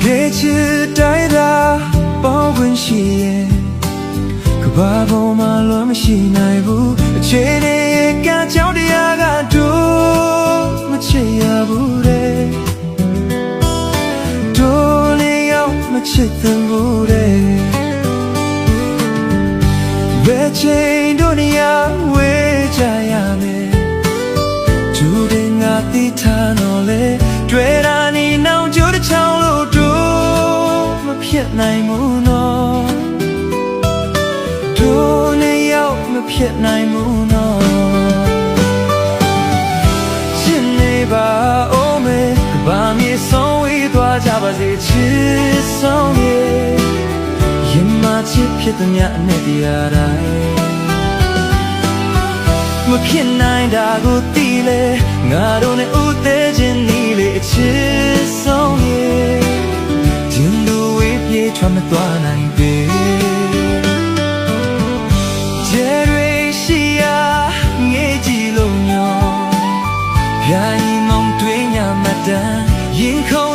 别去带他保温些，可把我马乱没西奈不，却得也敢叫的呀敢多，没切呀不得，多你要没切等不得，别切多你呀为家呀没，注定啊地他诺嘞，对啦你闹就的长路多。ဖြစ်နိုင်မှုနော်တို့နေရောက်မဖြစ်နိုင်မှုနော်ရှင်းနေပါဦးမေဘာမြေဆုံးဝေးသွားကြပါစေချစ်ဆုံးရဲ့ရင်မချစ်ဖြစ်သည်များအနဲ့တရားတိုင်းမဖြစ်နိုင်တာကိုသိလေငါတို့နဲ့ဦးသေးခြင်းနီးလေချစ်ဆုံးရဲ့穿没多难背，这瑞西呀，爱几路鸟，偏你梦对呀没得，因口